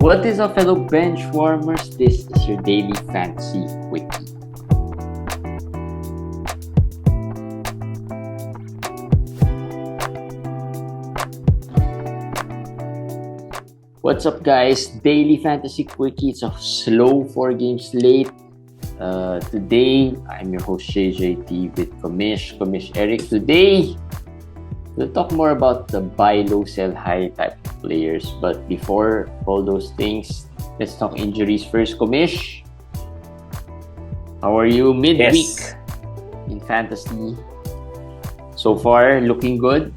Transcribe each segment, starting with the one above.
What is up, fellow bench warmers? This is your daily fantasy quickie. What's up, guys? Daily fantasy quickie. It's a slow 4-game slate. Today, I'm your host JJT with Komish Eric. Today, we'll talk more about the buy low, sell high type of players. But before all those things, let's talk injuries first. Komish, how are you midweek in fantasy? So far, looking good?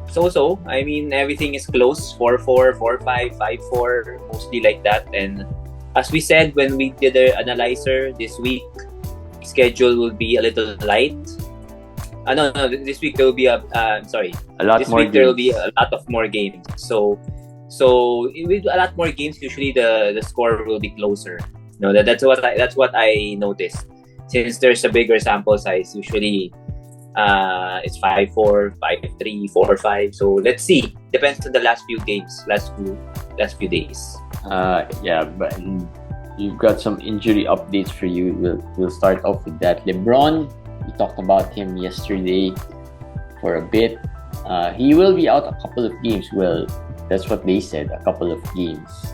So. I mean, everything is close. 4-4, 4-5, 5-4, mostly like that. And as we said when we did the analyzer this week, schedule will be a little light. No. This week there will be a lot this more. Week there will be a lot of more games. So with a lot more games, usually the score will be closer. That's what I noticed. Since there's a bigger sample size, usually it's 5-4, 5-3, 4-5. So let's see. Depends on the last few games, last few days. But you've got some injury updates for you. We'll start off with that. LeBron, we talked about him yesterday for a bit. He will be out a couple of games. Well, that's what they said, a couple of games.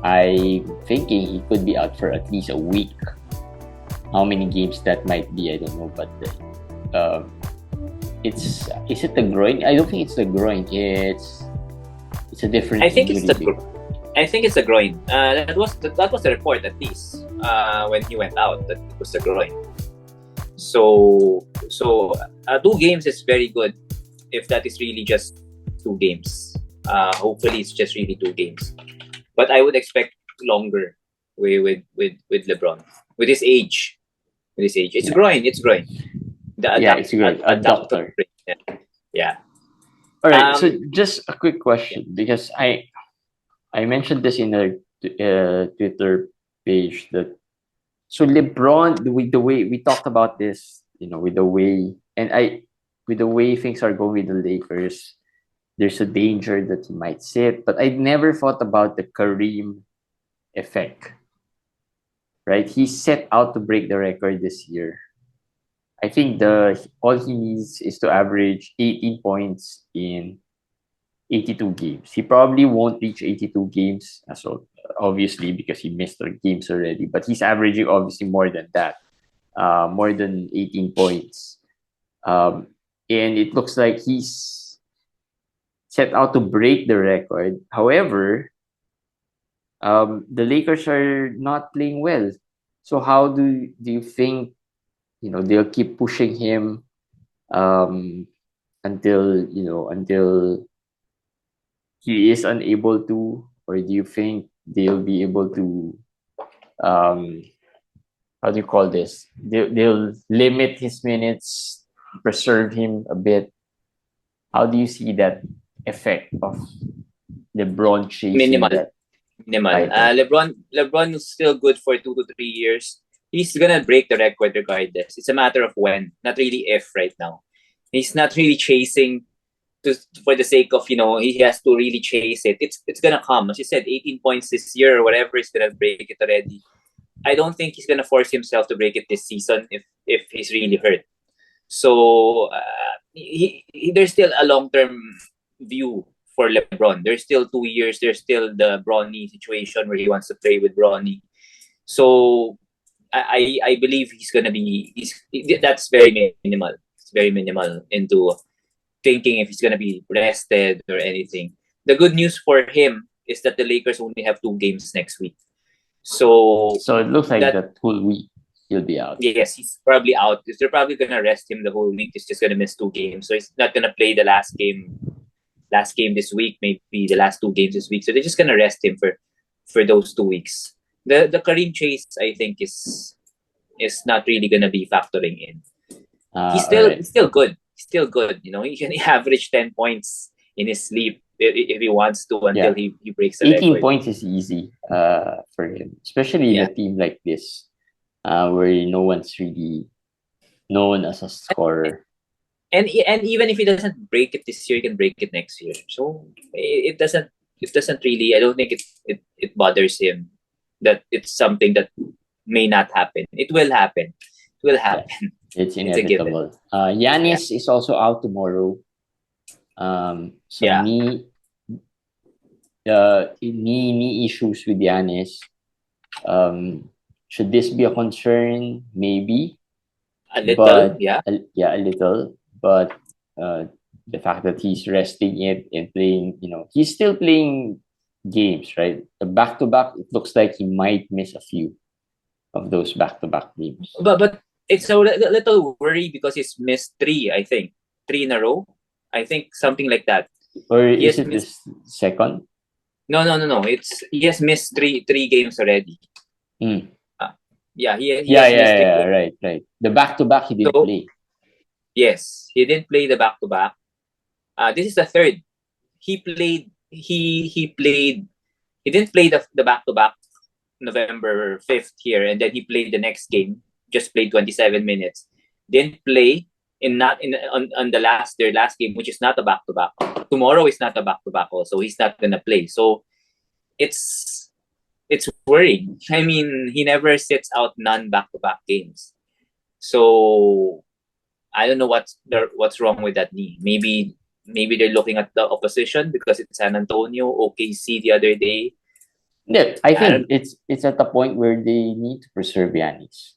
I'm thinking he could be out for at least a week. How many games that might be, I don't know. But is it the groin? I don't think it's the groin. It's a different. I think it's the groin. That was the report, at least when he went out, that it was the groin. So 2 games is very good if that is really just 2 games. Hopefully it's just really 2 games, but I would expect longer with LeBron with his age. It's groin. It's groin. It's groin. Adductor. Yeah. All right. So just a quick question, because I mentioned this in a Twitter page that. So LeBron, with the way we talked about this, with the way things are going with the Lakers, there's a danger that he might sit. But I never thought about the Kareem effect. Right? He set out to break the record this year. I think all he needs is to average 18 points in 82 games. He probably won't reach 82 games, so obviously, because he missed 3 games already. But he's averaging obviously more than that, more than 18 points. And it looks like he's set out to break the record. However, the Lakers are not playing well. So how do you think they'll keep pushing him until he is unable to, or do you think they'll be able to how do you call this? They'll limit his minutes, preserve him a bit. How do you see that effect of LeBron chasing Minimal. that? LeBron is still good for 2 to 3 years. He's gonna break the record regardless. It's a matter of when, not really if. Right now, he's not really chasing for the sake of he has to really chase it. It's gonna come. As you said, 18 points this year or whatever, he's gonna break it already. I don't think he's gonna force himself to break it this season if he's really hurt. So there's still a long-term view for LeBron. There's still 2 years. There's still the Bronny situation where he wants to play with Bronny. So I believe that's very minimal. It's very minimal into thinking if he's gonna be rested or anything. The good news for him is that the Lakers only have 2 games next week. So it looks like that whole week he'll be out. Yes, he's probably out. They're probably gonna rest him the whole week. He's just gonna miss 2 games. So he's not gonna play the last game this week, maybe the last 2 games this week. So they're just gonna rest him for those 2 weeks. The Kareem chase, I think, is not really gonna be factoring in. He's still good. He's still good. He can average 10 points in his sleep if he wants to until he breaks the 18 record. points is easy for him, especially in a team like this, where no one's really known as a scorer. and even if he doesn't break it this year, he can break it next year. So it doesn't really. I don't think it bothers him that it's something that may not happen. It will happen. It will Yeah, happen. it's It's a given. inevitable. Yeah. Giannis is also out tomorrow. Some Yeah. knee issues with Giannis. Should this be a concern? Maybe, A little. but Yeah. yeah, a little. But the fact that he's resting it and playing, he's still playing games, right? The back to back, it looks like he might miss a few of those back to back games. But it's a little worry because he's missed three. I think 3 in a row. I think something like that. Or He is has it the missed. second? No. It's he has missed three games already. Mm. Yeah, he Yeah, has yeah, missed three yeah, games. right, right. The back to back he didn't So play. yes, he didn't play the back to back. This is the third. He played. He played. He didn't play the back to back November 5th here, and then he played the next game. Just played 27 minutes. Didn't play in not in on the their last game, which is not a back to back. Tomorrow is not a back to back. Also, he's not gonna play. So it's it's worrying. I mean, he never sits out non back to back games. So I don't know what's wrong with that knee. Maybe they're looking at the opposition because it's San Antonio, OKC the other day. Yeah, I I don't think it's at the point where they need to preserve Giannis.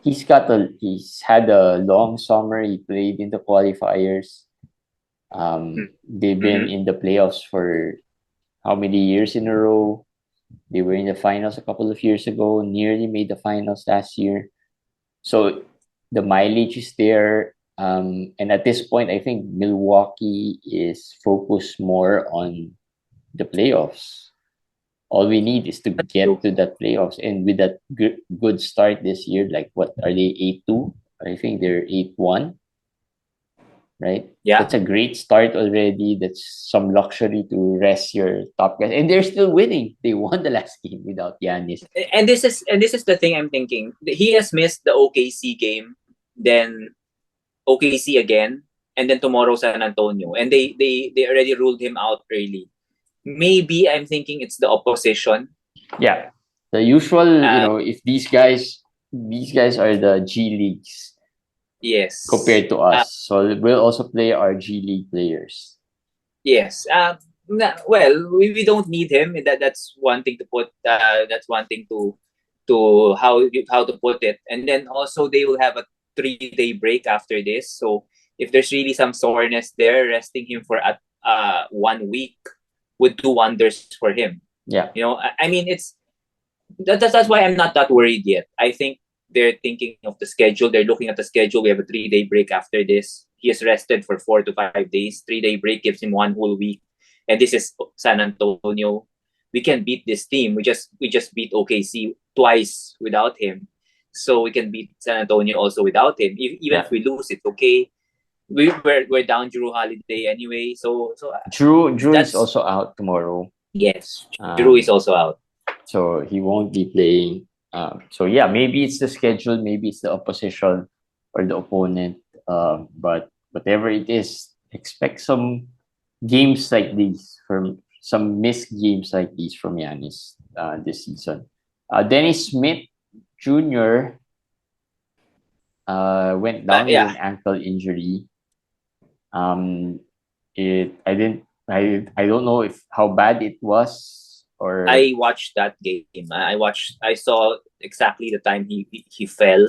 He's had a long summer. He played in the qualifiers. know. They've been Mm-hmm. in the playoffs for how many years in a row? They were in the finals a couple of years ago, nearly made the finals last year. So the mileage is there. And at this point, I think Milwaukee is focused more on the playoffs. All we need is to get True. to that playoffs. And with that good start this year, like what are they, 8-2? I think they're 8-1, right? Yeah. That's a great start already. That's some luxury to rest your top guys. And they're still winning. They won the last game without Giannis. And this is the thing I'm thinking. He has missed the OKC game, then OKC again, and then tomorrow San Antonio. And they already ruled him out early. Maybe I'm thinking it's the opposition. Yeah. The usual, Uh, if these guys are the G Leagues yes. compared to us. So we'll also play our G League players. Yes. Well, we don't need him. That's one thing to put. That's one thing to how to put it. And then also they will have a 3-day break after this. So if there's really some soreness there, resting him for 1 week would do wonders for him. Yeah. I mean, that's why I'm not that worried yet. I think they're thinking of the schedule. They're looking at the schedule. We have a 3-day break after this. He is rested for 4 to 5 days. 3-day break gives him 1 whole week. And this is San Antonio. We can beat this team. We just beat OKC twice without him. So we can beat San Antonio also without him. Even if we lose, it's okay. We're down Drew Holiday anyway. So Drew that's is also out tomorrow. yes. Drew is also out. So he won't be playing. So yeah, maybe it's the schedule, maybe it's the opposition or the opponent. But whatever it is, expect some games like these from some missed games like these from Giannis this season. Dennis Smith Jr. Went down with an ankle injury. I don't know if how bad it was or I watched that game. I saw exactly the time he fell.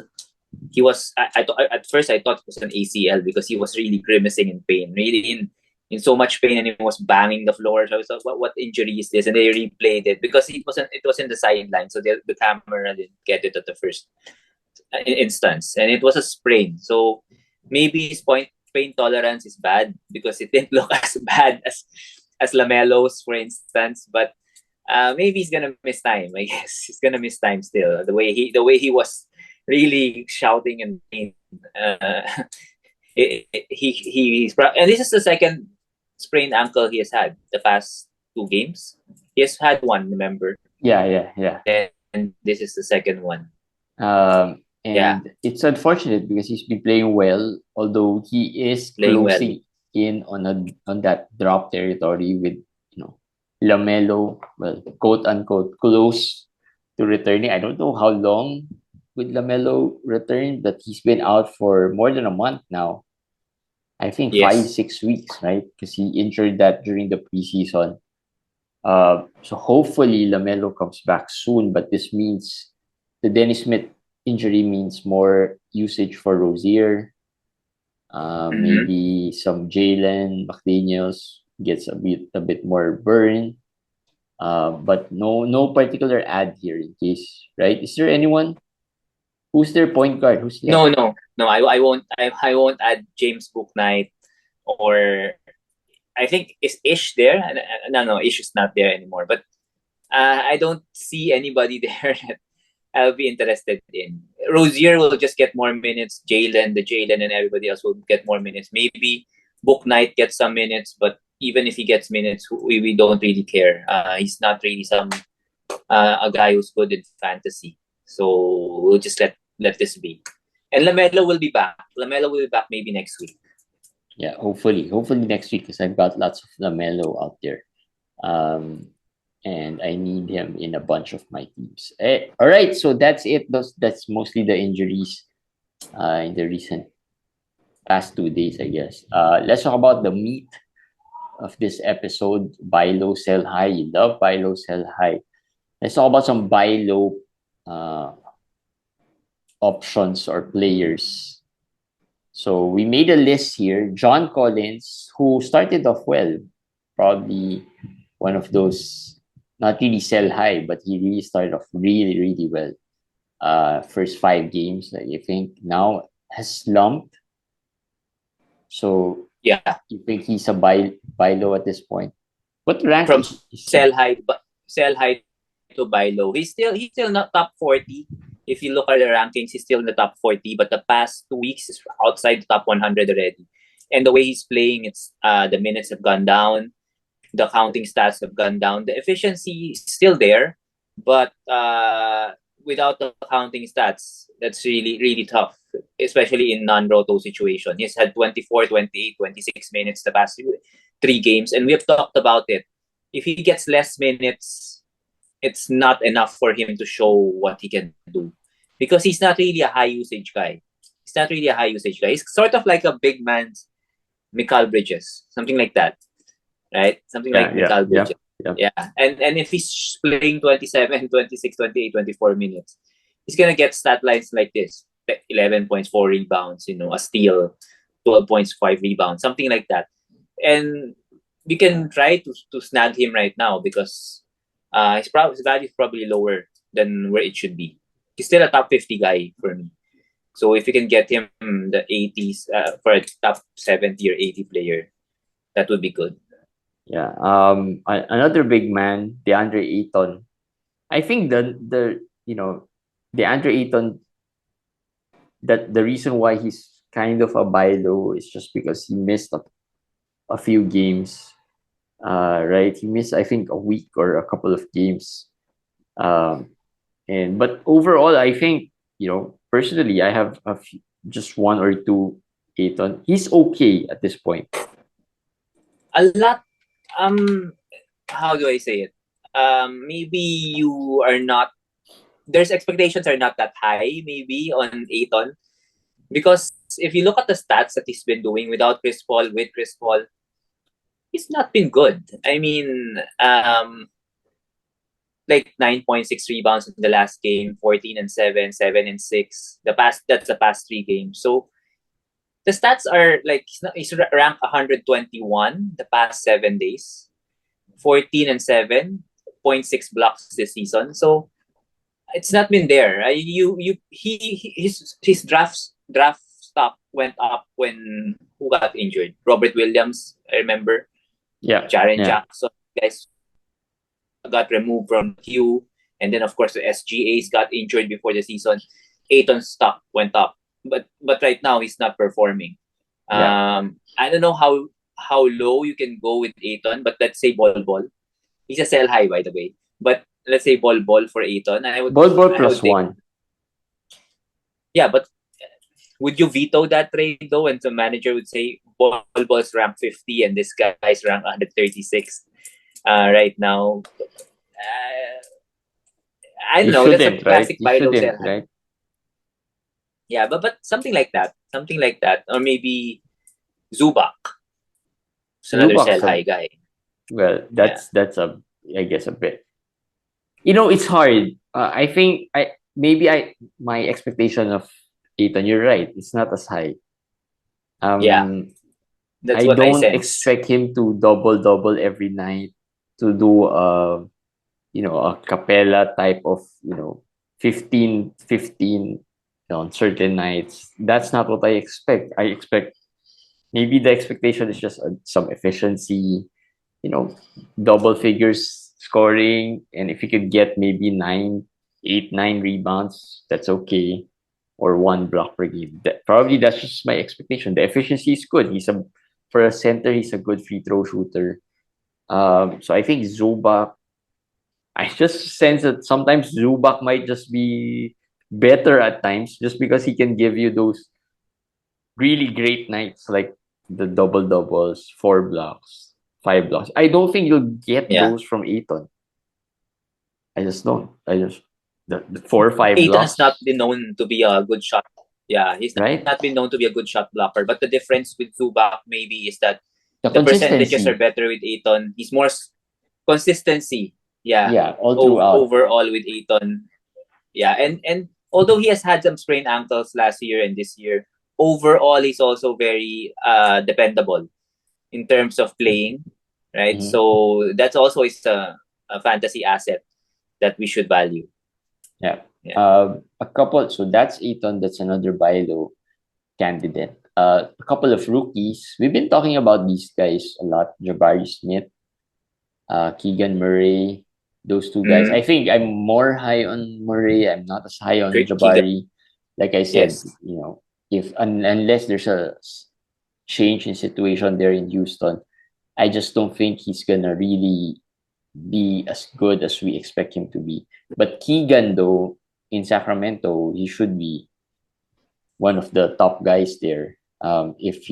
He was at first I thought it was an ACL because he was really grimacing in pain, really in so much pain, and he was banging the floor. So I was like, what injury is this? And they replayed it because it was in the sideline, so the camera didn't get it at the first instance, and it was a sprain. So maybe his pain tolerance is bad because it didn't look as bad as Lamelo's, for instance, but. Maybe he's gonna miss time. I guess he's gonna miss time still. The way he was really shouting and and this is the second sprained ankle he has had the past 2 games. He has had one, remember? yeah. And this is the second one. And it's unfortunate because he's been playing well, although he is Playing well. closing in on that drop territory with LaMelo, well, quote unquote, close to returning. I don't know how long would LaMelo return, but he's been out for more than a month now. I think Yes. 5-6 weeks, right? Because he injured that during the preseason. So hopefully LaMelo comes back soon, but this means the Dennis Smith injury means more usage for Rozier. Maybe some Jalen McDaniels gets a bit more burn. But no particular ad here in case, right? Is there anyone? Who's their point guard? Who's left? No. I won't add James Bouknight, or I think is Ish there. No, Ish is not there anymore. But I don't see anybody there that I'll be interested in. Rozier will just get more minutes. The Jalen and everybody else will get more minutes. Maybe Bouknight gets some minutes, but even if he gets minutes, we don't really care. He's not really a guy who's good in fantasy. So we'll just let this be. And LaMelo will be back. LaMelo will be back maybe next week. Yeah, hopefully next week, because I've got lots of LaMelo out there. And I need him in a bunch of my teams. All right, so that's it. That's mostly the injuries in the recent past 2 days, I guess. Let's talk about the meat of this episode. Buy low, sell high. You love buy low, sell high. Let's talk about some buy low options or players. So we made a list here. John Collins, who started off well, probably one of those, not really sell high, but he really started off really, really well. First 5 games, I think now has slumped. So yeah, you think he's a buy low at this point? What rank? From sell high to buy low. He's still not top 40. If you look at the rankings, he's still in the top 40. But the past 2 weeks is outside the top 100 already. And the way he's playing, it's the minutes have gone down, the counting stats have gone down. The efficiency is still there, but without the counting stats, that's really, really tough, especially in non-roto situation. He's had 24, 28, 26 minutes the past 3 games, and we have talked about it. If he gets less minutes, it's not enough for him to show what he can do, because he's not really a high usage guy. He's sort of like a big man's Mikal Bridges, something like that, right? Something like Mikal Bridges. Yeah. And if he's playing 27, 26, 28, 24 minutes, he's going to get stat lines like this: 11 points, 4 rebounds, a steal, 12 points, 5 rebounds, something like that. And we can try to snag him right now because his value is probably lower than where it should be. He's still a top 50 guy for me. So if you can get him the 80s for a top 70 or 80 player, that would be good. Yeah. Another big man, DeAndre Ayton. I think DeAndre Ayton, that the reason why he's kind of a buy low is just because he missed a few games. Right? He missed, I think, a week or a couple of games. But overall, I think, personally, I have just 1 or 2 Ayton. He's okay at this point. A lot. How do I say it? Maybe you are not. There's expectations are not that high, maybe, on Ayton, because if you look at the stats that he's been doing without Chris Paul, with Chris Paul, he's not been good. I mean, like 9.6 rebounds in the last game, 14 and 7, 7 and 6. That's the past 3 games. So the stats are like he's ranked 121 the past 7 days, 14 and 7, 0.6 blocks this season. So it's not been there. His draft stock went up when who got injured? Robert Williams, I remember. Yeah. Jaren Jackson, guys got removed from queue, and then of course the SGAs got injured before the season. Ayton's stock went up, but right now he's not performing. I don't know how low you can go with Ayton, but let's say ball. He's a sell high, by the way. But let's say ball for Ayton. Ball plus 1. Yeah, but would you veto that trade though? And the manager would say, Ball's rank 50 and this guy's rank 136 right now. I don't You know. That's a shouldn't, right? classic You buy low, shouldn't, sell high. right? Yeah, but something like that, or maybe Zubac. It's another sell Zubac's high guy. well, Yeah, that's a, I guess, a bit. It's hard. I think my expectation of Ayton, you're right. It's not as high. yeah. Um, That's I what I don't sense. expect him to double every night, to do a capella type of 15 on certain nights. That's not what I expect. I expect maybe the expectation is just some efficiency, you know, double figures scoring, and if you could get maybe 9 rebounds, that's okay, or 1 block per game. Probably that's just my expectation. The efficiency is good. For a center, he's a good free throw shooter. So I think Zubac. I just sense that sometimes Zubac might just be better at times, just because he can give you those really great nights, like the double doubles, 4 blocks, 5 blocks. I don't think you'll get Yeah. those from Ayton. I just don't. The 4 or 5 Ayton has not blocks, been known to be a good shot. Yeah, he's right? not been known to be a good shot blocker. But the difference with Zubac maybe is that The the percentages are consistency, better with Ayton. He's more consistency. Yeah, yeah, all throughout. overall with Ayton. Yeah, and although he has had some sprained ankles last year and this year, overall he's also very dependable in terms of playing, right? Mhm. So that's also is a fantasy asset that we should value. Yeah. Yeah. A couple. So that's Ayton. That's another buy low candidate. A couple of rookies. We've been talking about these guys a lot. Jabari Smith, Keegan Murray, those two guys. I Mm-hmm. think I'm more high on Murray. I'm not as high on Keegan, Jabari. Like I said, yes. if unless there's a change in situation there in Houston, I just don't think he's gonna really be as good as we expect him to be. But Keegan, though, in Sacramento, he should be one of the top guys there. If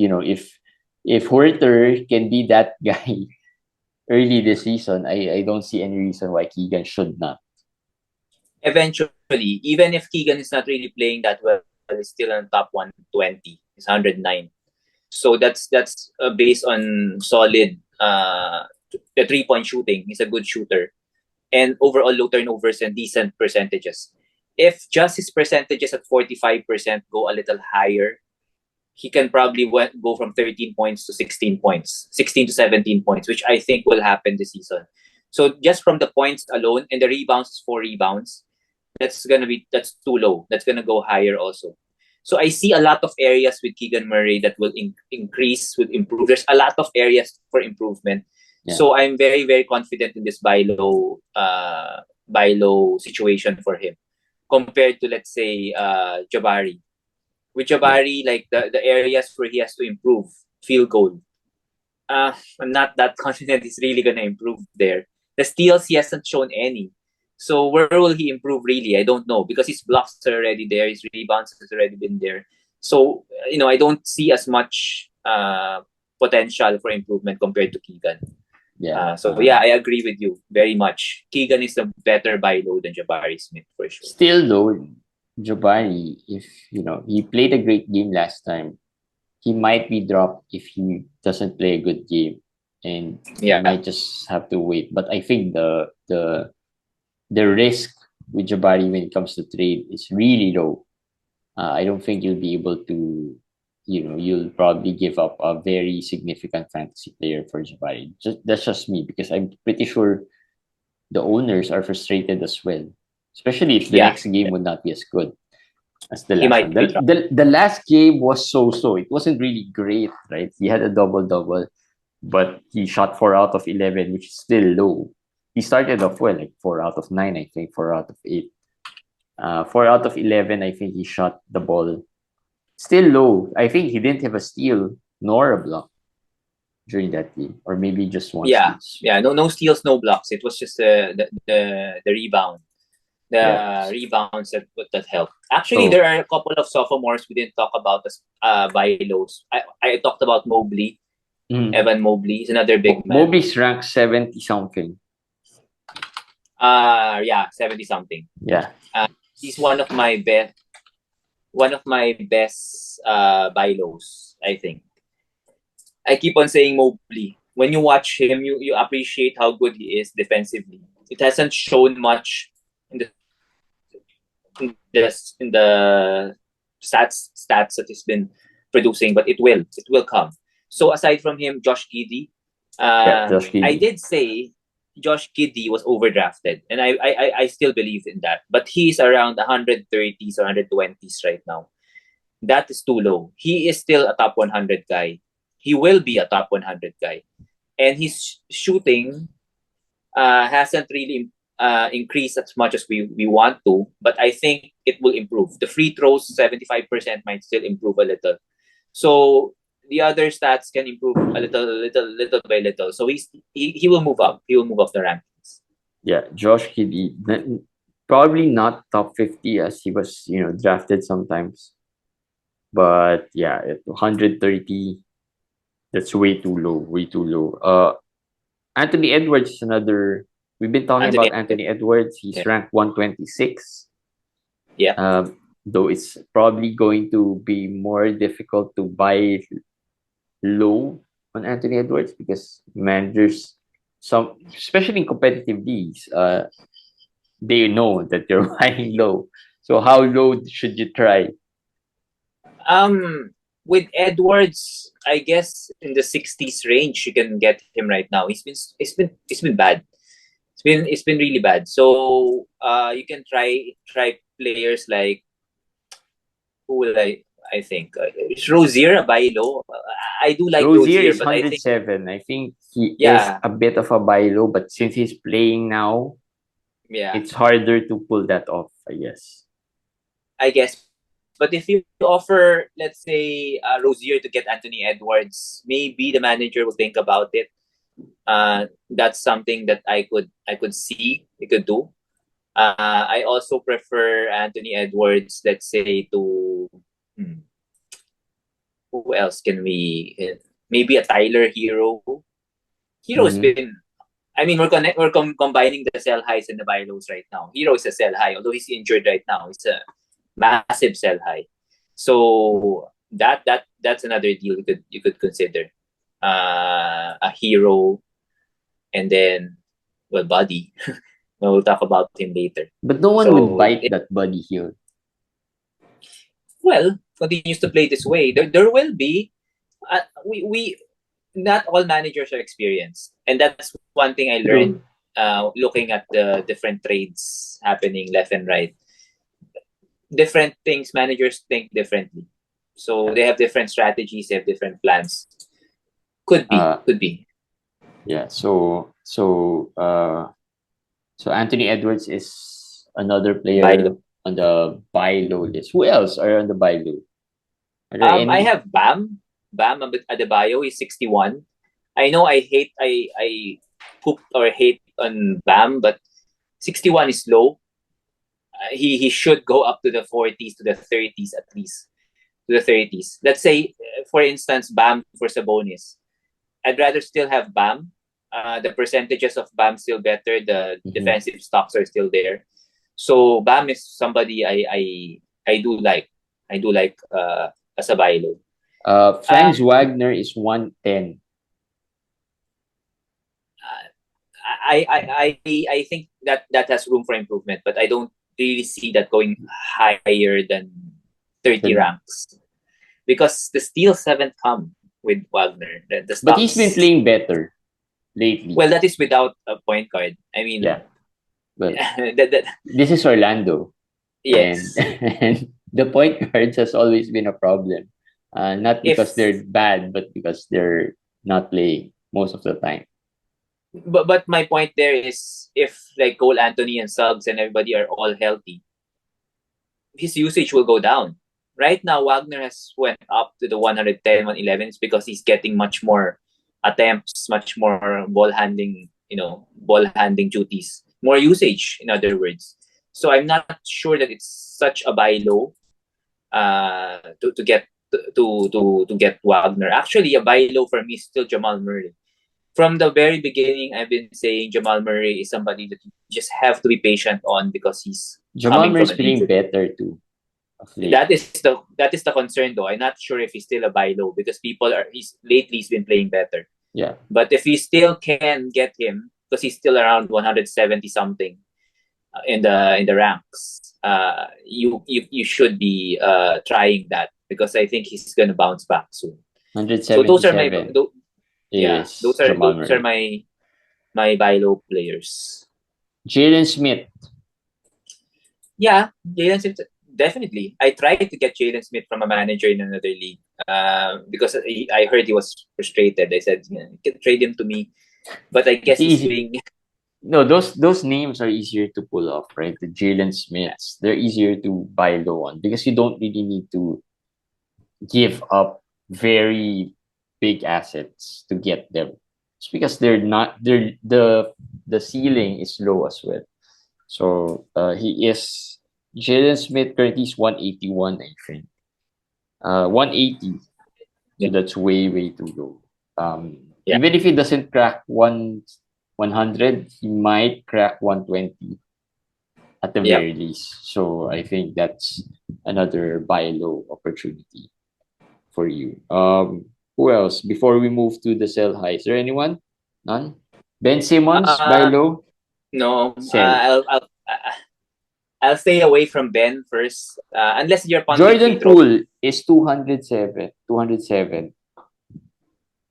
Huerter can be that guy early this season, I don't see any reason why Keegan should not. Eventually, even if Keegan is not really playing that well, he's still on top 120. He's 109. So that's based on solid the 3-point shooting. He's a good shooter. And overall low turnovers and decent percentages. If just his percentages at 45% go a little higher, he can probably go from 13 points to 16 points, 16 to 17 points, which I think will happen this season. So just from the points alone, and the rebounds, 4 rebounds, that's too low. That's gonna go higher also. So I see a lot of areas with Keegan Murray that will increase, will improve. There's a lot of areas for improvement. Yeah. So I'm very, very confident in this buy low situation for him compared to, let's say, Jabari. With Jabari, like the areas where he has to improve, field goal. I'm not that confident he's really gonna improve there. The steals, he hasn't shown any. So where will he improve really? I don't know, because his blocks are already there, his rebounds has already been there. So I don't see as much potential for improvement compared to Keegan. Yeah. So yeah, I agree with you very much. Keegan is a better buy low than Jabari Smith for sure. Still though, Jabari, if he played a great game last time, he might be dropped if he doesn't play a good game, and you Yeah. might just have to wait. But I think the risk with Jabari when it comes to trade is really low. I don't think you'll be able to, you'll probably give up a very significant fantasy player for Jabari. That's just me, because I'm pretty sure the owners are frustrated as well, especially if the Yeah. next game would not be as good as the He last might one. be dropped. The last game was so. It wasn't really great, right? He had a double, but he shot 4 out of 11, which is still low. He started off well, like 4 out of 9, I think, 4 out of 8. 4 out of 11, I think he shot the ball. Still low. I think he didn't have a steal nor a block during that game, or maybe just one Yeah. steal. Yeah. No steals, no blocks. It was just the rebound. the rebounds that help. Actually, So there are a couple of sophomores we didn't talk about as buy lows. I talked about Mobley. Evan Mobley is another big man. Mobley's ranked 70 something. Yeah, 70 something. Yeah. He's one of my best buy lows, I think. I keep on saying Mobley. When you watch him, you appreciate how good he is defensively. It hasn't shown much in the stats that he's been producing, but it will come. So aside from him, Josh Giddey, Josh Giddey. I did say Josh Giddey was overdrafted, and I still believe in that. But he's around 130s or 120s right now. That is too low. He is still a top 100 guy. He will be a top 100 guy, and his shooting hasn't really increased as much as we want to, but I think it will improve. The free throws, 75% might still improve a little. So the other stats can improve a little by little. So he will move up. He will move up the rankings. Yeah, Josh Giddey, probably not top 50 as he was, drafted sometimes. But yeah, at 130, that's way too low. Anthony Edwards is another. We've been talking about Anthony Edwards. He's ranked 126. Yeah. Though it's probably going to be more difficult to buy low on Anthony Edwards because managers, especially in competitive leagues, they know that you're buying low. So how low should you try? With Edwards, I guess in the 60s range you can get him right now. It's been bad. It's been really bad. So you can try players like who will I think is Rozier a buy low. I do like Rozier is but 107. I think he is a bit of a buy low, but since he's playing now, it's harder to pull that off, I guess. But if you offer, let's say, Rozier to get Anthony Edwards, maybe the manager will think about it. That's something that I could see he could do. I also prefer Anthony Edwards, let's say, to who else can we? Maybe a Tyler Hero. Hero's been. I mean, we're combining the sell highs and the buy lows right now. Hero is a sell high, although he's injured right now. It's a massive sell high. So that's another deal you could consider. A Hero, and then Buddy. We'll talk about him later. But no one would bite that Buddy here. Well, continues to play this way. There will be. We not all managers are experienced, and that's one thing I learned looking at the different trades happening left and right. Different things, managers think differently, so they have different strategies, they have different plans. Could be. Yeah. So Anthony Edwards is another player on the buy low list. Who else are on the buy low? I have Bam Adebayo is 61. I know I poop or hate on Bam, but 61 is low. He should go up to the 40s, to the 30s at least, to the 30s. Let's say, for instance, Bam for Sabonis. I'd rather still have Bam. The percentages of Bam still better. The defensive stocks are still there. So Bam is somebody I do like. I do like as a buy low. Franz Wagner is 110. I think that has room for improvement, but I don't really see that going higher than 30 ranks because the steals haven't come with Wagner. But he's been playing better lately. Well, that is without a point guard. I mean, yeah. But this is Orlando. Yes. And the point guards has always been a problem. Not because they're bad, but because they're not playing most of the time. But my point there is, if like Cole Anthony and Suggs and everybody are all healthy, his usage will go down. Right now, Wagner has went up to the 110, 111 because he's getting much more attempts, much more ball handling duties, more usage, in other words. So I'm not sure that it's such a buy low to get Wagner. Actually, a buy low for me is still Jamal Murray. From the very beginning, I've been saying Jamal Murray is somebody that you just have to be patient on because he's Jamal coming from Murray's an playing injury. better too of late. That is the concern though. I'm not sure if he's still a buy low because he's been playing better. Yeah. But if you still can get him because he's still around 170 something in the ranks, you should be trying that because I think he's gonna bounce back soon. So those are my Jamal Murray. my buy low players. Jalen Smith. Yeah, Jalen Smith, definitely. I tried to get Jalen Smith from a manager in another league because I heard he was frustrated. I said, you can trade him to me. But I guess he's being... No, those names are easier to pull off, right? The Jalen Smiths, they're easier to buy low on because you don't really need to give up very big assets to get them. It's because the ceiling is low as well. So Jalen Smith currently is 181, I think. 180. So that's way too low. Even if he doesn't crack 100, he might crack 120 at the very least. So I think that's another buy low opportunity for you. Who else? Before we move to the sell high, is there anyone? None? Ben Simmons, buy low? No. Sell. I'll stay away from Ben first. Unless you're Jordan Poole is 207. 207.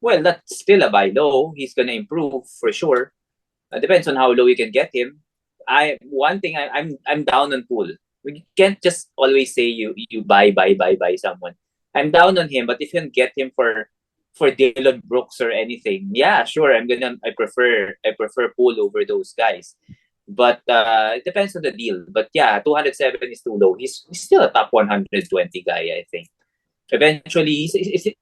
Well, that's still a buy low. He's gonna improve for sure. Depends on how low you can get him. I'm down on Poole. We can't just always say you buy someone. I'm down on him, but if you can get him for Dillon Brooks or anything, yeah, sure. I prefer Poole over those guys. But it depends on the deal. But yeah, 207 is too low. He's still a top 120 guy, I think. Eventually,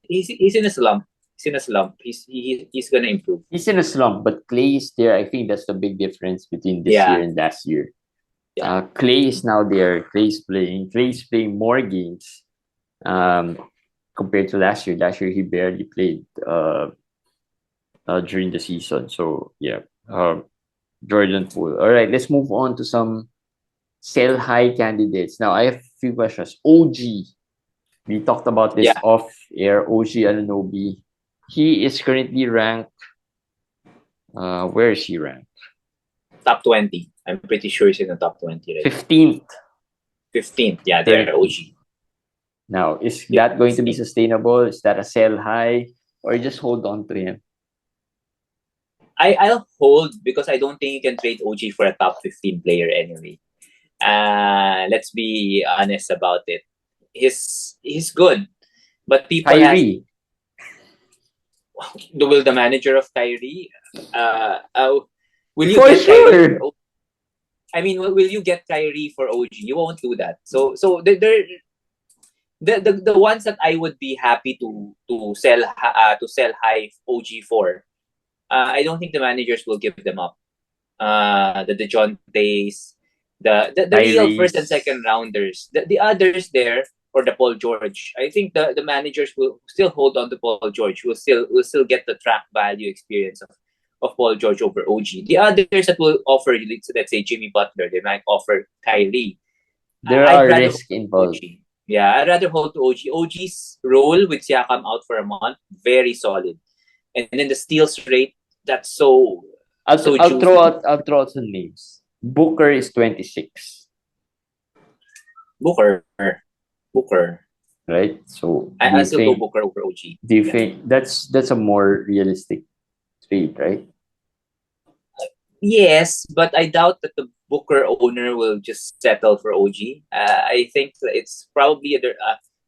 he's in a slump. He's in a slump. He's gonna improve. He's in a slump, but Clay is there. I think that's the big difference between this year and last year. Yeah. Clay is now there. Clay's playing more games compared to last year. Last year he barely played during the season. So yeah, Jordan Poole. All right, let's move on to some sell high candidates. Now I have a few questions. OG. We talked about this off air. OG Anunoby. He is currently ranked. Where is he ranked? Top 20. I'm pretty sure he's in the top 20 right 15th. 15th. Yeah, they're OG. Now, is that going to be sustainable? Is that a sell high? Or just hold on to him? I'll hold because I don't think you can trade OG for a top 15 player anyway. Let's be honest about it. He's good. But people Kyrie. Will the manager of Kyrie will you for get sure. Kyrie for, I mean, will you get Kyrie for OG? You won't do that. So the ones that I would be happy to sell high OG for, I don't think the managers will give them up. The DeJountes, the real first and second rounders, the others there, or the Paul George. I think the managers will still hold on to Paul George. Will still get the track value experience of Paul George over OG. The others that will offer, let's say Jimmy Butler, they might offer Kyrie. There are risks involved. Yeah, I'd rather hold to OG. OG's role with Siakam out for a month, very solid. And then the steals rate, that's so. I'll throw out some names. Booker is 26. Booker. Right? So I still go Booker over OG. Do you think that's a more realistic trade, right? Yes, but I doubt that the Booker owner will just settle for OG. I think it's probably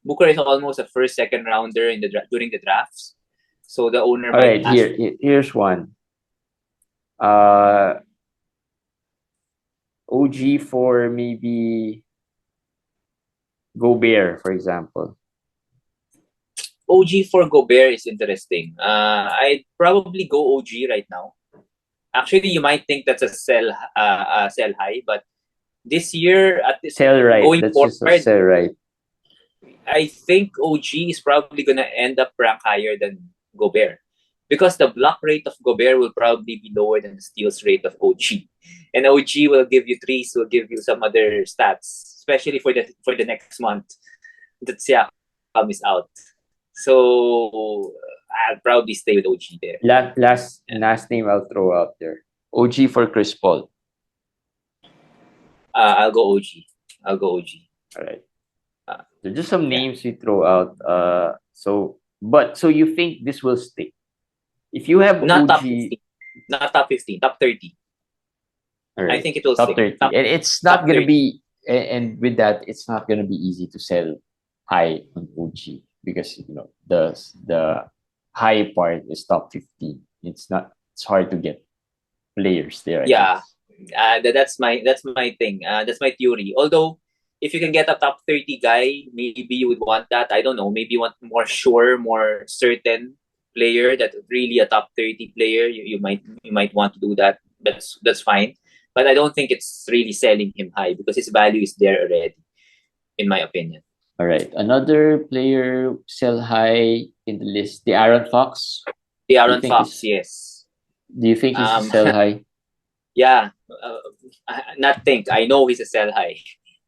Booker is almost a first, second rounder during the drafts. So the owner might ask. Here's one. OG for maybe Gobert, for example. OG for Gobert is interesting. I'd probably go OG right now. Actually, you might think that's a sell high, but this year, at this Sell right. going That's just a forward, sell right. I think OG is probably gonna end up rank higher than Gobert. Because the block rate of Gobert will probably be lower than the steals rate of OG. And OG will give you threes, will give you some other stats, especially for the next month that Siakam is out. So I'll probably stay with OG there. Last name I'll throw out there. OG for Chris Paul. I'll go OG. I'll go OG. All right. So just some names we throw out. So you think this will stick? If you have not OG, top 15, not top 15, top 30. right. I think it will top stick. 30. And it's not going to be, and with that, it's not going to be easy to sell high on OG because the high part is top 15. It's hard to get players there. That's my thing. That's my theory. Although if you can get a top 30 guy, maybe you would want that. I don't know. Maybe you want more sure, more certain player that really a top 30 player. You might want to do that. That's fine. But I don't think it's really selling him high because his value is there already, in my opinion. All right. Another player sell high in the list, the Aaron Fox. The Aaron Fox, yes. Do you think he's a sell high? Yeah. Not think. I know he's a sell high.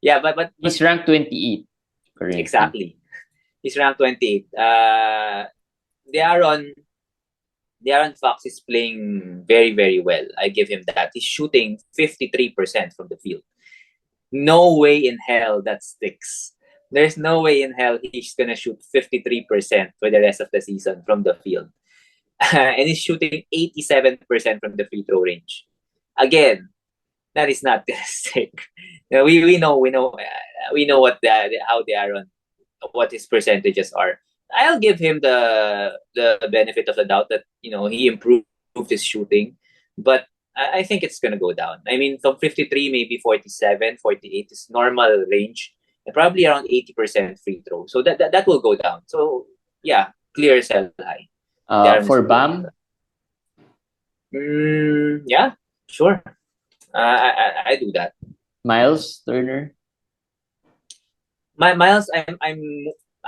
Yeah, but he's ranked 28. Correct. Exactly. He's ranked 28. The Aaron Fox is playing very, very well. I give him that. He's shooting 53% from the field. No way in hell that sticks. There's no way in hell he's gonna shoot 53% for the rest of the season from the field. And he's shooting 87% from the free throw range. Again, that is not gonna stick. We know what how the Aaron, what his percentages are. I'll give him the benefit of the doubt that he improved his shooting, but I think it's gonna go down. I mean, from 53 maybe 47, 48 is normal range, and probably around 80% free throw. So that will go down. So yeah, clear sell high. For Bam, yeah, sure. I do that. Miles Turner. Miles,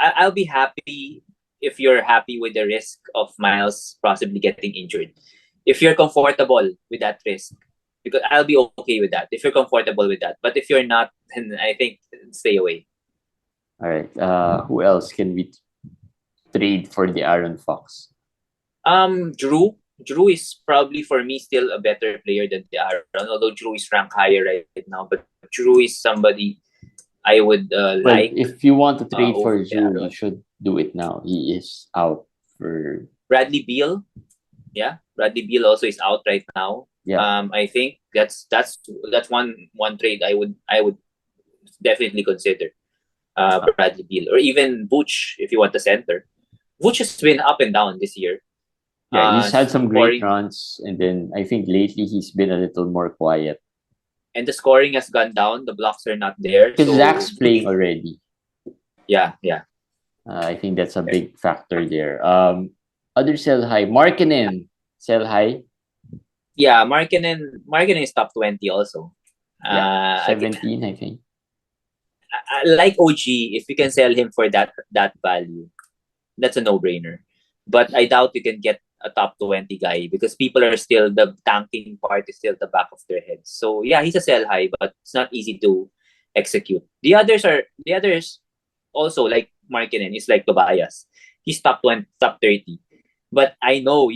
I'll be happy if you're happy with the risk of Miles possibly getting injured. If you're comfortable with that risk, because I'll be okay with that. If you're comfortable with that, but if you're not, then I think stay away. All right. Who else can we trade for the Aaron Fox? Drew. Drew is probably for me still a better player than the Aaron, although Drew is ranked higher right now. But Drew is somebody I would like. If you want to trade for Drew, you should do it now. He is out for Bradley Beal. Yeah, Bradley Beal also is out right now. Yeah. I think that's one trade I would definitely consider. Bradley Beal or even Vooch if you want the center. Vooch has been up and down this year. Yeah, he's had some great runs, and then I think lately he's been a little more quiet. And the scoring has gone down. The blocks are not there. Because Zach's playing already. Yeah. I think that's a big factor there. Other sell high. Markkanen sell high. Yeah, Markkanen is top 20 also. 17, I think. I like OG, if you can sell him for that value, that's a no-brainer. But I doubt you can get a top 20 guy because people are still, the tanking part is still the back of their heads. So yeah, he's a sell high, but it's not easy to execute. The others also like Markkanen is like Tobias. He's top 20, top 30. But I know,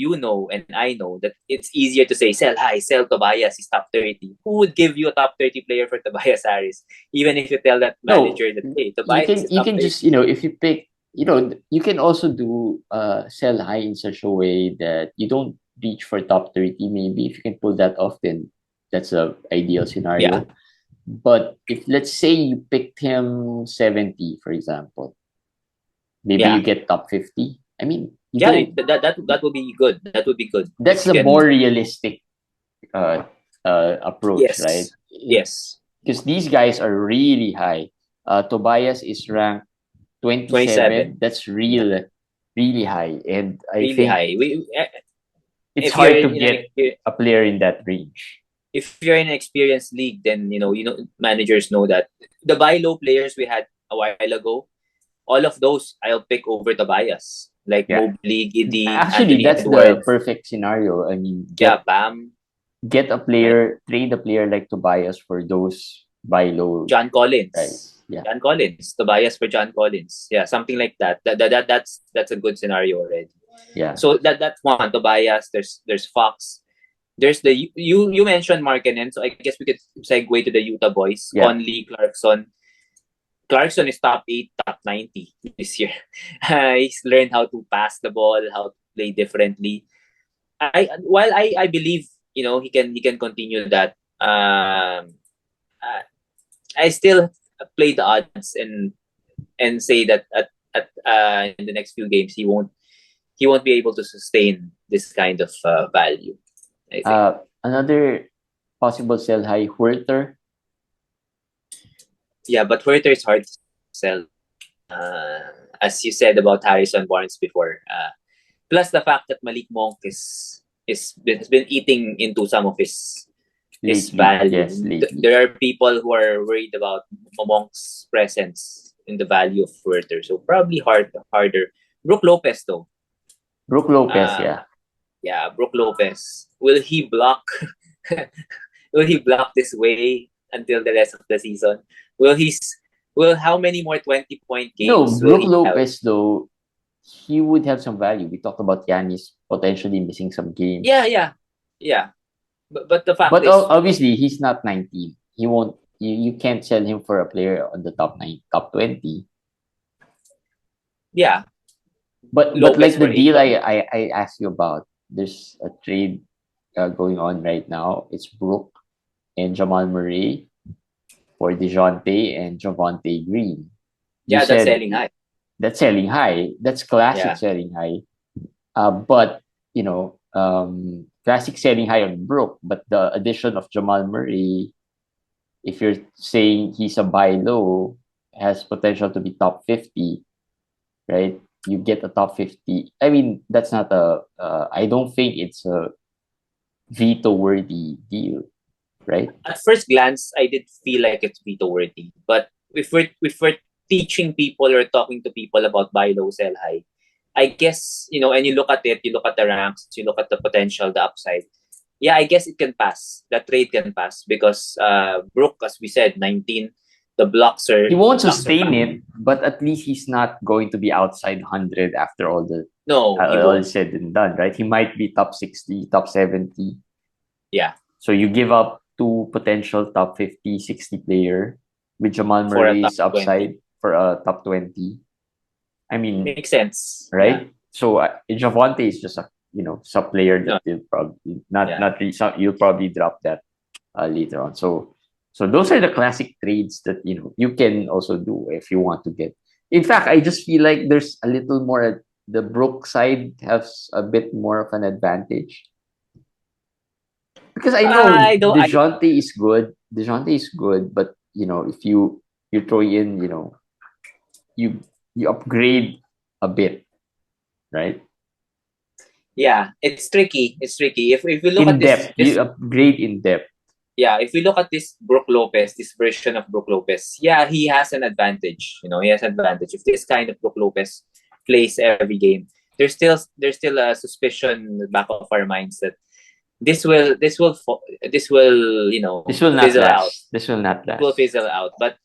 and I know that it's easier to say sell high, sell Tobias, he's top 30. Who would give you a top 30 player for Tobias Harris? Even if you tell that manager that, hey, Tobias you can just, if you pick, you can also do sell high in such a way that you don't reach for top 30. Maybe if you can pull that off, then that's a ideal scenario. Yeah. But if let's say you picked him 70, for example, maybe you get top 50. I mean, that would be good. That would be good. That's the more realistic approach, right? Yes. Because these guys are really high. Tobias is ranked 27. That's really high, and I think high. It's hard to get a player in that range. if you're in an experienced league, then managers know that the buy low players we had a while ago, all of those I'll pick over Tobias, like Yeah. Mobley, Giddy, Actually, Anthony that's the Edwards. perfect scenario. I mean, Bam, get a player, trade a player like Tobias for those buy low John Collins. guys. Yeah. John Collins, Tobias for John Collins. Yeah, something like that. That's a good scenario already. Yeah. So that's one. Tobias. There's Fox. There's the you mentioned markkanen, so I guess we could segue to the Utah boys. Yeah. Conley, Clarkson. Clarkson is top 8, top 90 this year. He's learned how to pass the ball, how to play differently. I believe he can continue that. I still play the odds and say that at in the next few games he won't be able to sustain this kind of value. I think. Another possible sell high, Huerter. Yeah, but Huerter is hard to sell. As you said about Harrison Barnes before. Plus the fact that Malik Monk has been eating into some of his value. Yes, there are people who are worried about Monk's presence in the value of Huerter. So probably harder. Brook Lopez though. Brook Lopez, yeah. Yeah, Brook Lopez. Will he block? Will he block this way until the rest of the season? Will how many more 20-point games? No, Brook Lopez though, he would have some value. We talked about Giannis potentially missing some games. Yeah. But the fact is, obviously he's not 19. He won't. You can't sell him for a player on the top 20. Yeah. But like the deal I asked you about, there's a trade going on right now. It's Brook and Jamal Murray for DeJounte and Javonte Green. That's selling high. That's selling high. That's classic selling high. But classic selling high on Brook. But the addition of Jamal Murray, if you're saying he's a buy low, has potential to be top 50, right? You get a top 50. I mean, that's not I don't think it's a veto-worthy deal, right? At first glance, I did feel like it's veto-worthy. But if we're teaching people or talking to people about buy low, sell high, I guess, and you look at it, you look at the ranks, you look at the potential, the upside. Yeah, I guess it can pass. That trade can pass because Brook, as we said, 19. The blocks are... He won't sustain it, but at least he's not going to be outside 100 after all the... No, all said and done, right? He might be top 60, top 70. Yeah. So you give up 2 potential top 50, 60 player with Jamal Murray's upside 20. For a top 20. I mean... Makes sense. Right? Yeah. So Javonte is just a sub player that you'll probably you'll probably drop that later on. So those are the classic trades that you can also do if you want to get. In fact, I just feel like there's a little more. The Brook side has a bit more of an advantage because I know DeJounte is good. DeJounte is good, but if you throw in you upgrade a bit, right? Yeah, it's tricky. If we look in at depth, you upgrade in depth. Yeah, if we look at this Brook Lopez, this version of Brook Lopez, yeah, he has an advantage. He has an advantage. If this kind of Brook Lopez plays every game, there's still a suspicion in the back of our minds that this will not fizzle out. This will not last. It will fizzle out. But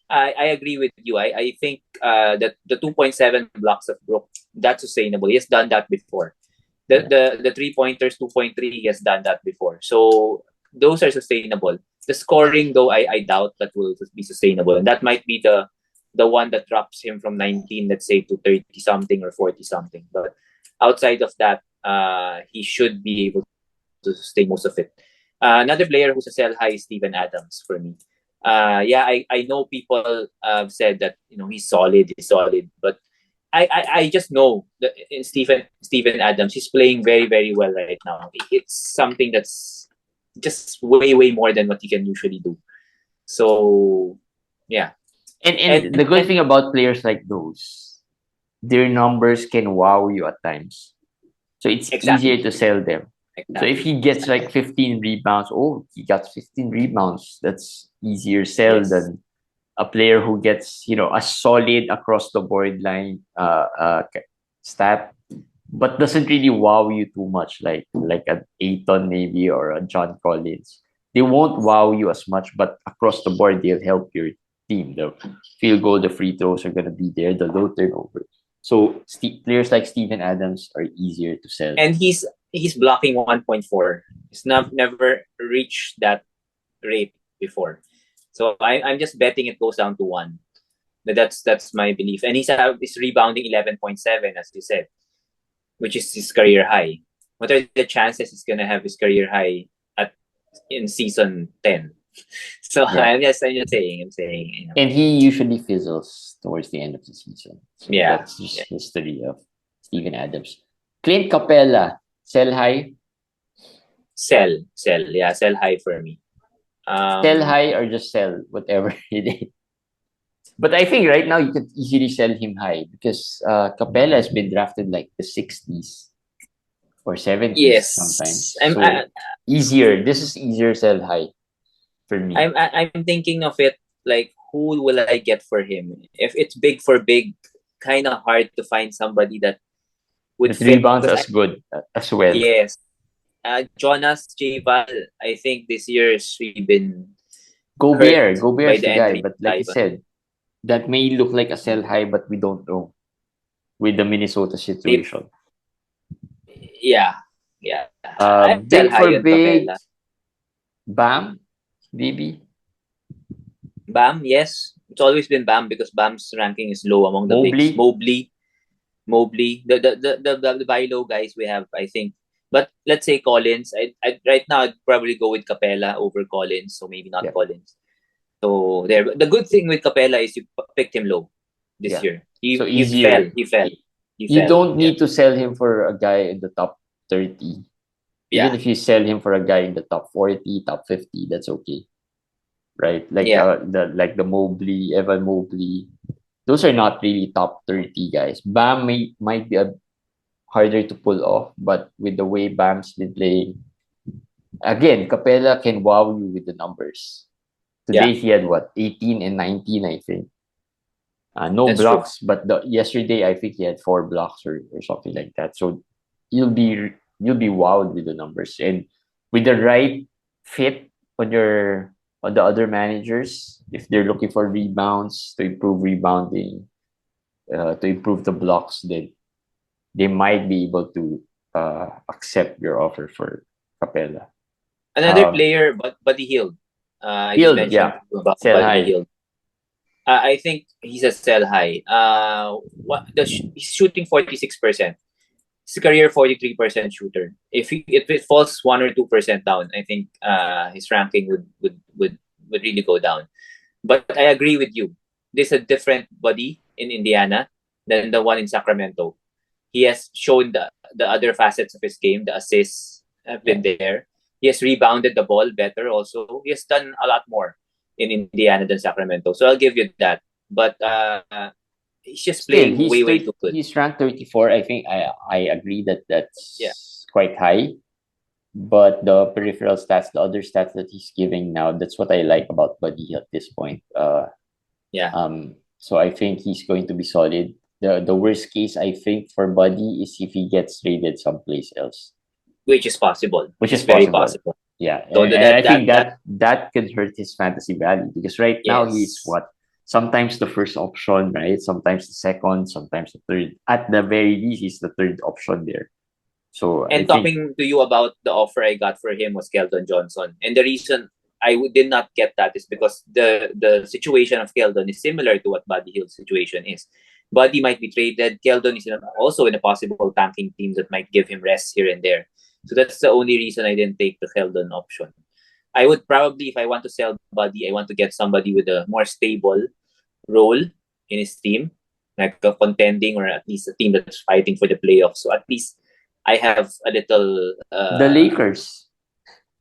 I agree with you. I think that the 2.7 blocks of Brook, that's sustainable. He has done that before. The 3-pointers, 2.3, he has done that before. So those are sustainable. The scoring, though, I doubt that will be sustainable. And that might be the one that drops him from 19, let's say, to 30-something or 40-something. But outside of that, he should be able to sustain most of it. Another player who's a sell high is Steven Adams for me. I know people have said that he's solid, but I just know that in Steven Adams, he's playing very, very well right now. It's something that's just way more than what he can usually do. So yeah. And the good thing about players like those, their numbers can wow you at times. So it's easier to sell them. So if he gets like 15 rebounds, he got 15 rebounds. That's easier sell than a player who gets, a solid across the board line stat, but doesn't really wow you too much, like an Ayton maybe or a John Collins. They won't wow you as much, but across the board they'll help your team. The field goal, the free throws are gonna be there, the low turnover. So players like Steven Adams are easier to sell. And he's blocking 1.4. He's never reached that rate before. So I'm just betting it goes down to 1. That's my belief. And he's rebounding 11.7, as you said, which is his career high. What are the chances he's gonna have his career high in season 10? So I'm just saying. And he usually fizzles towards the end of the season. So that's just history of Steven Adams. Clint Capela, sell high? Sell. Yeah, sell high for me. Sell high or just sell whatever it is. But I think right now you could easily sell him high because Capela has been drafted like the 60s or 70s sometimes. Easier. This is easier sell high for me. I'm thinking of it like, who will I get for him? If it's big for big, kind of hard to find somebody that would fit. Rebounds as good as well. Yes. Jonas Javal, I think this year has really been Gobert is the guy, but like you said, that may look like a sell high, but we don't know with the Minnesota situation. Yeah. Big for big. Bam, maybe. Bam, yes. It's always been Bam because Bam's ranking is low among the bigs. Mobley. The buy low guys we have, I think. But let's say Collins. I right now I'd probably go with Capela over Collins, so maybe not Collins. So there. The good thing with Capela is you picked him low this year. He fell. You don't need to sell him for a guy in the top 30. Even if you sell him for a guy in the top 40, top 50, that's okay. Right? Like the Mobley, Evan Mobley. Those are not really top 30 guys. Bam might be harder to pull off, but with the way Bam's been playing, again, Capela can wow you with the numbers. Today he had 18 and 19, I think. No That's blocks, true. But yesterday I think he had 4 blocks or something like that. So you'll be wowed with the numbers, and with the right fit on the other managers, if they're looking for rebounds to improve rebounding, to improve the blocks, then they might be able to accept your offer for Capela. Another player, but Buddy Hield. Hield, about sell high. Hield. I think he's a sell high. He's shooting 46%. He's a career 43% shooter. If it falls 1 or 2% down, I think his ranking would really go down. But I agree with you. This is a different body in Indiana than the one in Sacramento. He has shown the other facets of his game. The assists have been there. He has rebounded the ball better also. He has done a lot more in Indiana than Sacramento. So I'll give you that. But he's just playing way too good. He's ranked 34. I think I agree that's quite high. But the peripheral stats, the other stats that he's giving now, that's what I like about Buddy at this point. So I think he's going to be solid. The worst case, I think, for Buddy is if he gets traded someplace else. Which is possible. Very possible. Yeah. So and I think that could hurt his fantasy value because right now he's sometimes the first option, right? Sometimes the second, sometimes the third. At the very least, he's the third option there. So talking to you about the offer I got for him was Keldon Johnson. And the reason I did not get that is because the situation of Keldon is similar to what Buddy Hield's situation is. Buddy might be traded. Keldon is also in a possible tanking team that might give him rest here and there. So that's the only reason I didn't take the Keldon option. I would probably, if I want to sell Buddy, I want to get somebody with a more stable role in his team, like a contending or at least a team that's fighting for the playoffs. So at least I have a little... the Lakers.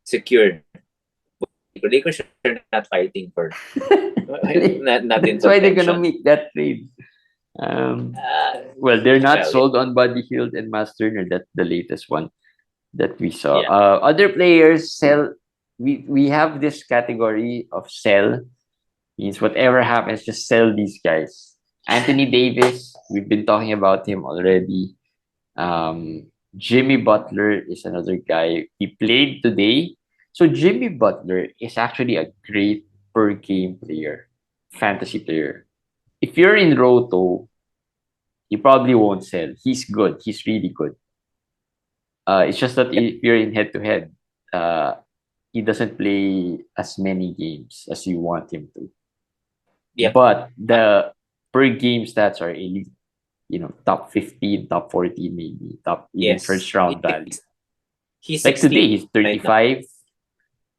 Secure. The Lakers are not fighting for... not that's why they're going to make that trade. Well, they're not sold on Buddy Hield and Miles Turner. That's the latest one. that we saw. Yeah. Other players sell. We have this category of sell, means whatever happens, just sell these guys. Anthony Davis, we've been talking about him already. Jimmy Butler is another guy. He played today. So Jimmy Butler is actually a great per game player, fantasy player. If you're in Roto, you probably won't sell. He's good. He's really good. It's just that Yep. if you're in head to head, he doesn't play as many games as you want him to. Yep. But the per game stats are elite. Top 15, top 14, maybe top even Yes. first round value. He's Like today, 16 he's right now. 35,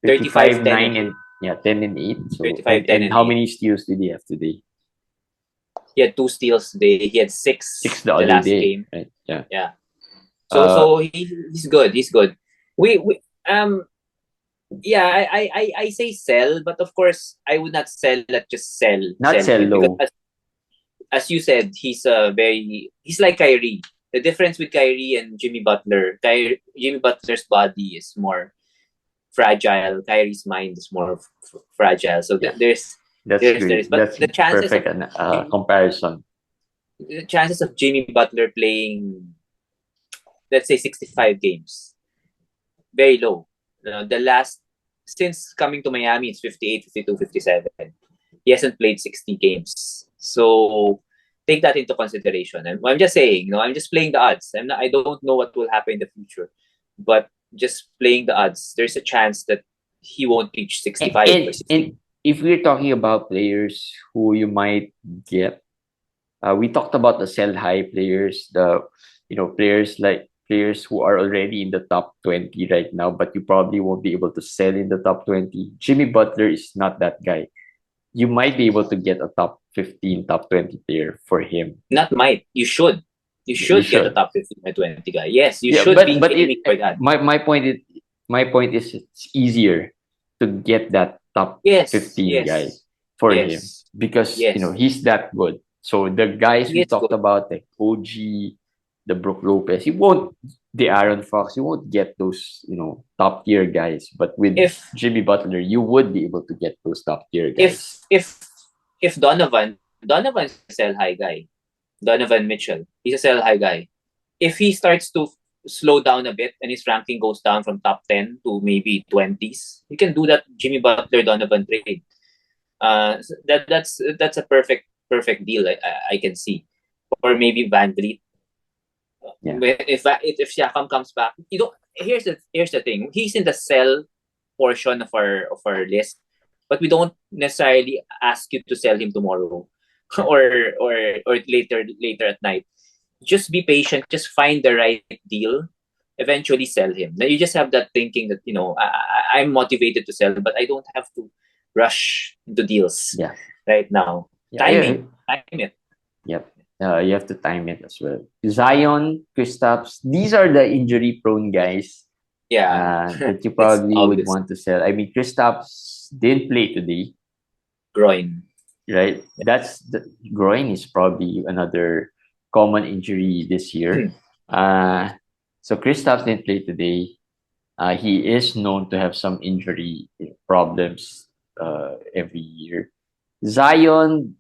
35, 10 9 and and 10 and 8. So 35, 10 and and how 8. many steals did he have today? He had 2 steals today. He had 6 6 the the other last day, game. right? Yeah. Yeah. So he's good. He's good. We yeah, I say sell, but of course I would not sell that just sell Not sell him because low. as you said, he's like Kyrie. The difference with Kyrie and Jimmy Butler, Jimmy Butler's body is more fragile. Kyrie's mind is more fragile. So Yeah. there's That's great. but That's the chances perfect comparison. the chances of Jimmy Butler playing, let's say 65 games, very low. The last since coming to Miami, it's 58, 52, 57. He hasn't played 60 games. So take that into consideration. And I'm just saying, I'm just playing the odds. I don't know what will happen in the future. But just playing the odds, there's a chance that he won't reach 65 or 60. And if we're talking about players who you might get, we talked about the sell high players, players who are already in the top 20 right now, but you probably won't be able to sell in the top 20. Jimmy Butler is not that guy. You might be able to get a top 15, top 20 player for him. Not might. You should. You should get a top 15 or 20 guy. Yes, you should be aiming for that. My point is it's easier to get that top 15 guy for him because he's that good. So the guys we talked about, like OG, the Brook Lopez, the Aaron Fox, you won't get those, top tier guys. But with Jimmy Butler, you would be able to get those top tier guys. If Donovan's a sell high guy. Donovan Mitchell, he's a sell high guy. If he starts to slow down a bit and his ranking goes down from top 10 to maybe 20s, you can do that Jimmy Butler Donovan trade. That's a perfect deal I can see. Or maybe VanVleet. Yeah. If Siakam comes back, here's the thing. He's in the sell portion of our list, but we don't necessarily ask you to sell him tomorrow or later at night. Just be patient. Just find the right deal. Eventually sell him. Now you just have that thinking that I'm motivated to sell, but I don't have to rush into deals right now. Time it. Yep. You have to time it as well. Zion, Kristaps, these are the injury-prone guys. Yeah, that you probably would want to sell. I mean, Kristaps didn't play today. Groin. Right? That's the groin is probably another common injury this year. So Kristaps didn't play today. He is known to have some injury problems every year. Zion,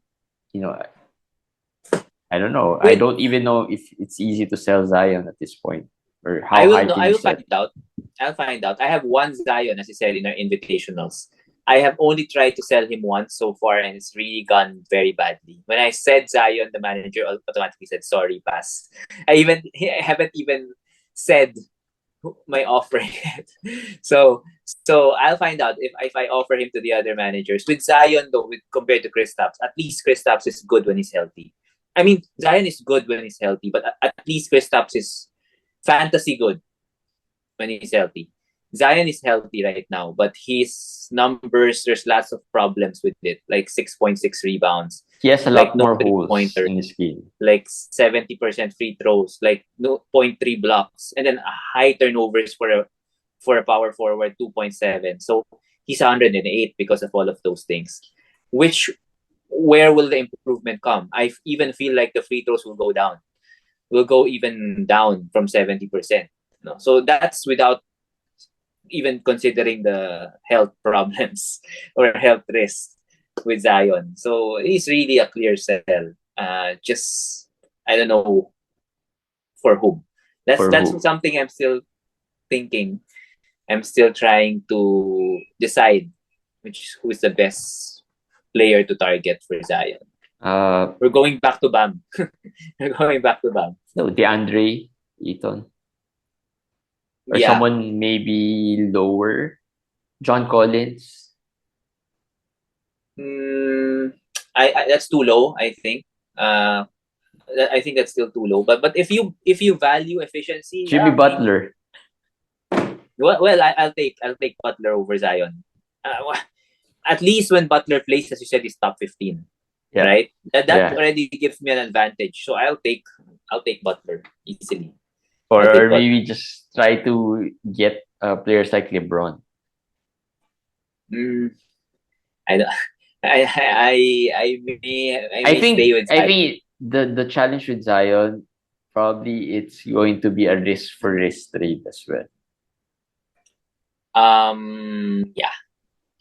I don't know. I don't even know if it's easy to sell Zion at this point, or how I will high know. can I you will sell? find out. I'll find out. I have one Zion, as you said, in our invitationals. I have only tried to sell him once so far, and it's really gone very badly. When I said Zion, the manager automatically said, "Sorry, pass." I haven't even said my offer yet. So I'll find out if I offer him to the other managers. With Zion, though, compared to Kristaps, at least Kristaps is good when he's healthy. I mean, Zion is good when he's healthy, but at least Kristaps is fantasy good when he's healthy. Zion is healthy right now, but his numbers, there's lots of problems with it, like 6.6 rebounds. He has a lot more holes pointer, in his game. like 70% free throws, like 0.3 blocks, and then high turnovers for a power forward, 2.7. So he's 108 because of all of those things. Where will the improvement come? I even feel like the free throws will go down. Will go even down from 70%. No, so that's without even considering the health problems or health risks with Zion. So he's really a clear sell. Just I don't know for whom. That's something I'm still thinking. I'm still trying to decide who is the best player to target for Zion. We're going back to Bam. We're going back to Bam. No, deandre, Ayton. Or someone maybe lower. John Collins. I that's too low, I think. I think that's still too low. But if you value efficiency, Jimmy Butler. Well, I'll take Butler over Zion. At least when Butler plays, as you said, is top 15. Yeah. Right? That already gives me an advantage. So I'll take Butler easily. Or maybe just try to get players like LeBron. I don't. I may stay with Zion. I think the challenge with Zion, probably it's going to be a risk for risk trade as well.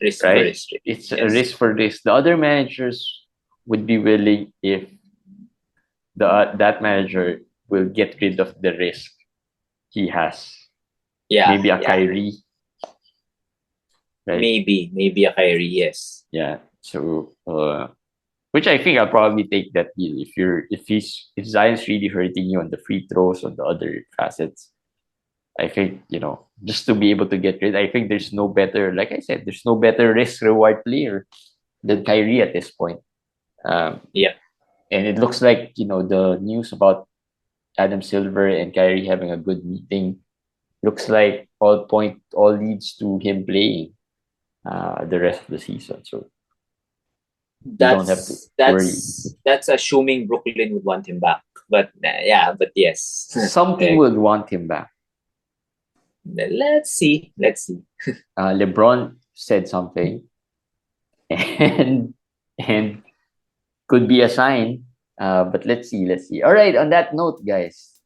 Risk for risk trade. It's a risk for risk. The other managers would be willing if that manager will get rid of the risk he has. Yeah. Maybe a Kyrie. Right? Maybe a Kyrie, yes. Yeah. So which I think I'll probably take that deal if Zion's really hurting you on the free throws, on the other facets. I think, just to be able to get rid, I think there's no better, like I said, there's no better risk reward player than Kyrie at this point. And it looks like, the news about Adam Silver and Kyrie having a good meeting looks like all leads to him playing the rest of the season. So don't have to worry. That's assuming Brooklyn would want him back. But yes. Something would want him back. Let's see. LeBron said something and could be a sign. But let's see. All right, on that note, guys,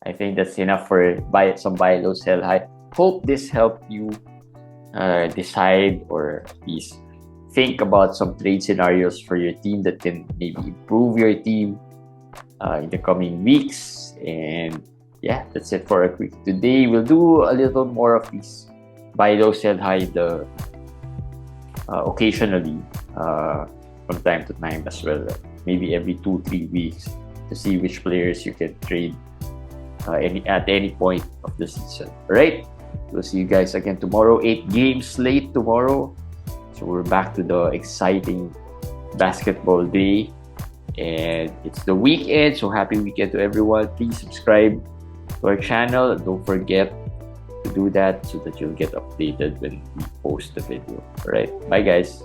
I think that's enough for some buy low, sell high. Hope this helped you decide or at least think about some trade scenarios for your team that can maybe improve your team in the coming weeks. And that's it for a quick today. We'll do a little more of these buy low, sell high occasionally from time to time as well. Maybe every 2-3 weeks to see which players you can trade at any point of the season. All right, we'll see you guys again tomorrow. 8 games slate tomorrow, so we're back to the exciting basketball day, and it's the weekend. So happy weekend to everyone. Please subscribe to our channel. Don't forget to do that so that you'll get updated when we post the video. All right, bye guys.